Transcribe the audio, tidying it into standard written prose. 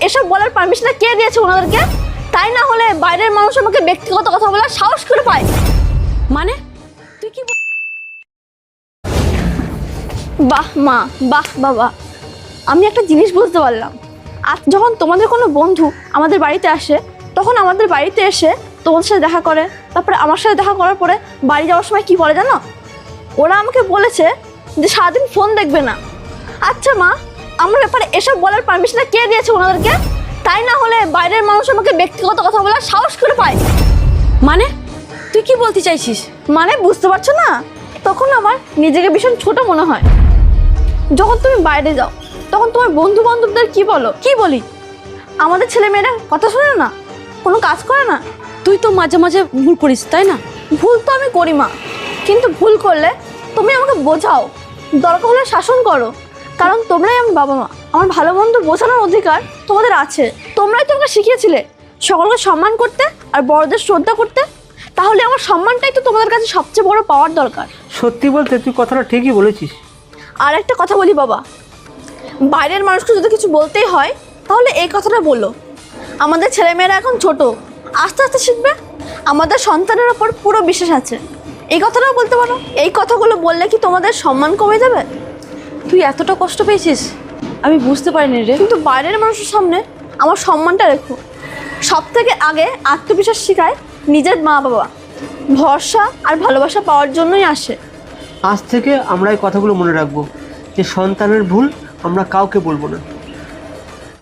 এসব বলার পারমিশনটা কে দিয়েছে ওনাদেরকে? তাই না হলে বাইরের মানুষ আমাকে ব্যক্তিগত কথা বলার সাহস করে পায়। মানে তুই কি বাহ মা, বাহ বাবা, আমি একটা জিনিস বুঝতে পারলাম। আজ যখন তোমাদের কোনো বন্ধু আমাদের বাড়িতে আসে, তখন আমাদের বাড়িতে এসে তোমাদের সাথে দেখা করে, তারপরে আমার সাথে দেখা করার পরে বাড়ি যাওয়ার সময় কি বলে জানো? ওরা আমাকে বলেছে যে সারাদিন ফোন দেখবে না। আচ্ছা মা, আমার ব্যাপারে এসব বলার পারমিশনটা কে দিয়েছে ওনাদেরকে? তাই না হলে বাইরের মানুষ আমাকে ব্যক্তিগত কথা বলার সাহস করে পায়। মানে তুই কি বলতে চাইছিস? মানে বুঝতে পারছো না? তখন আমার নিজেকে ভীষণ ছোট মনে হয়। যখন তুমি বাইরে যাও তখন তোমার বন্ধু বান্ধবদের কি বলো? কি বলি? আমাদের ছেলেমেয়েরা কথা শোনে না, কোনো কাজ করে না। তুই তো মাঝে মাঝে ভুল করিস, তাই না? ভুল তো আমি করি মা, কিন্তু ভুল করলে তুমি আমাকে বোঝাও, দরকার হলে শাসন করো। কারণ তোমরাই আমার বাবা মা, আমার ভালো মন্দ বোঝানোর অধিকার তোমাদের আছে। তোমরাই তো আমাকে শিখিয়েছিলে সকলকে সম্মান করতে আর বড়দের শ্রদ্ধা করতে। তাহলে আমার সম্মানটাই তো তোমাদের কাছে সবচেয়ে বড় পাওয়ার দরকার। সত্যি বলতে তুই কথাটা ঠিকই বলেছিস। আর একটা কথা বলি বাবা, বাইরের মানুষকে যদি কিছু বলতেই হয় তাহলে এই কথাটা বলো, আমাদের ছেলেমেয়েরা এখন ছোট, আস্তে আস্তে শিখবে, আমাদের সন্তানের ওপর পুরো বিশ্বাস আছে, এই কথাটাও বলতে পারো। এই কথাগুলো বললে কি তোমাদের সম্মান কমে যাবে? তুই এতটা কষ্ট পেয়েছিস আমি বুঝতে পারিনি রে। কিন্তু বাইরের মানুষের সামনে আমার সম্মানটা রেখো। সব থেকে আগে আত্মবিশ্বাস শেখায় নিজের মা বাবা, ভরসা আর ভালোবাসা পাওয়ার জন্যই আসে। আজ থেকে আমরা এই কথাগুলো মনে রাখবো যে সন্তানের ভুল আমরা কাউকে বলবো না।